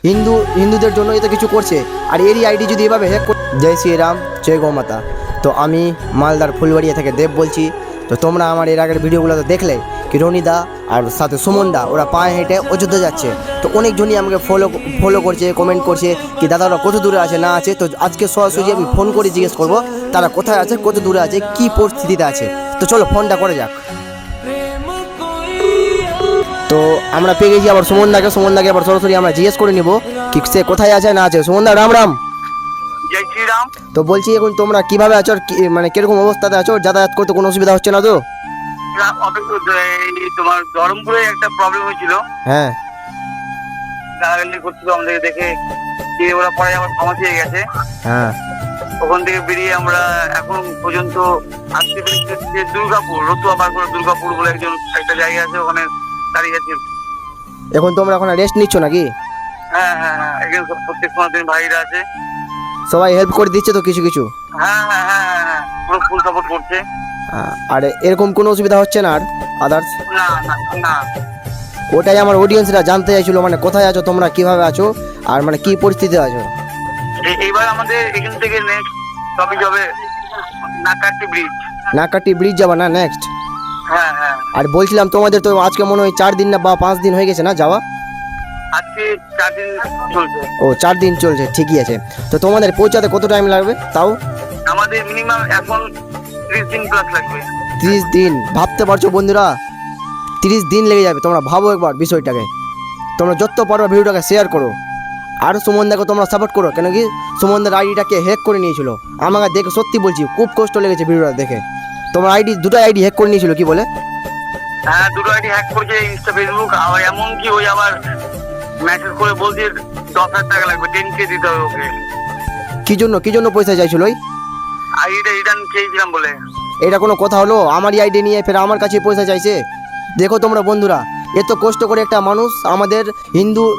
হিন্দুদের জন্য এত কিছু করছে, আর এরই আইডি যদি এভাবে হ্যাক। জয় শ্রীরাম, জয় গৌমাতা। তো আমি মালদার ফুলবাড়িয়া থেকে দেব বলছি। তো তোমরা আমার এর আগের ভিডিওগুলো তো দেখলে কি রনিদা আর সাথে সুমনদা ওরা পায়ে হেঁটে অযোধ্যা যাচ্ছে। তো অনেকজনই আমাকে ফলো করছে, কমেন্ট করছে কি দাদা ওরা কত দূরে আছে না আছে। তো আজকে সরাসরি আমি ফোন করে জিজ্ঞেস করবো তারা কোথায় আছে, কত দূরে আছে, কী পরিস্থিতিতে আছে। তো চলো ফোনটা করে যাক। তো আমরা পেয়ে গেছি আবার সুমনদাকে আবার সরাসরি আমরা জিজ্ঞেস করে নিব কি সে কোথায় আছে না আছে। সুমনদা রাম রাম। জয় শ্রীরাম। তো বলছি এখন তোমরা কিভাবে আছো, মানে কিরকম অবস্থাতে আছো, যাতায়াত করতে কোনো অসুবিধা হচ্ছে না তো? তোমার ধরমপুরে একটা প্রবলেম হয়েছিল, হ্যাঁ গালাগালি করছিল আমাদেরকে দেখে, দিয়ে ওরা পরে আমার ক্ষমা চেয়ে গেছে। হ্যাঁ। ওখান থেকে বেরিয়ে আমরা এখন পর্যন্ত আসতে পেরেছি যে দুর্গাপুর, রতুয়া পার করে দুর্গাপুর বলে একটা জায়গা আছে, ওখানে দাঁড়িয়ে আছি। এখন তোমরা এখন রেস্ট নিচ্ছ নাকি? হ্যাঁ হ্যাঁ হ্যাঁ, এখানে প্রত্যেক দিন ভাইরা আছে, সবাই হেল্প করে দিচ্ছে তো কিছু কিছু? হ্যাঁ হ্যাঁ হ্যাঁ হ্যাঁ, পুরো ফুল সাপোর্ট করছে। আর এরকম কোনো অসুবিধা হচ্ছে না আর আদার্স? না না না। ওটাই আমার অডিয়েন্সরা জানতে চাইছিল, মানে কোথায় আছো তোমরা, কিভাবে আছো, আর মানে কি পরিস্থিতিতে আছো। এইবার আমাদের এখান থেকে নেক্সট টপিক হবে নাকাটি ব্রিজ যাবা না নেক্সট? হ্যাঁ হ্যাঁ। আর বলছিলাম তোমাদের তো আজকে মনে হয় 4 দিন না বা 5 দিন হয়ে গেছে না যাওয়া? আজকে 4 দিন চলছে। ও 4 দিন চলছে, ঠিকই আছে। তো তোমাদের পৌঁছাতে কত টাইম লাগবে তাও? আমাদের মিনিমাম এখন 30 দিন প্লাস লাগবে। 30 দিন? ভাবতে পারছো বন্ধুরা, 30 দিন লেগে যাবে। তোমরা ভাবো একবার বিষয়টাকে। তোমরা যত পারো ভিডিওটাকে শেয়ার করো, আর সুমনদাকে তোমরা সাপোর্ট করো, কেন কি সুমনদার আইডিটাকে হ্যাক করে নিয়েছিল। আমাকে দেখে সত্যি বলছি খুব কষ্ট লেগেছে ভিডিওটা দেখে। তোমার দুটো আইডি হ্যাক করে নিয়েছিল কি বলে? হ্যাঁ, দুটো আইডি হ্যাক করেছে, ইনস্টা ফেসবুক। আর এমন কি ওই আবার মেসেজ করে বলছে 10,000 টাকা লাগবে, 10K দিতে হবে ওকে। কি জন্য পয়সা চাইছিল? ওই আইডিটা রিটার্ন চেয়েছিলাম বলে। এটা কোনো কথা হলো? আমারই আইডি নিয়ে ফের আমার কাছে পয়সা চাইছে। দেখো তোমরা বন্ধুরা, এত কষ্ট করে একটা মানুষ আমাদের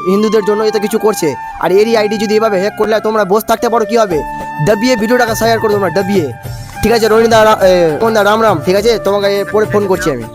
হিন্দুদের জন্য এত কিছু করছে, আর এরই আইডি যদি এভাবে হ্যাক করলে তোমরা বসে থাকতে পারো কীভাবে? দাবিয়ে ভিডিওটাকে শেয়ার করো তোমরা, দাবিয়ে। ঠিক আছে রনিদা, রাম রাম। ঠিক আছে, তোমাকে পরে ফোন করছি আমি।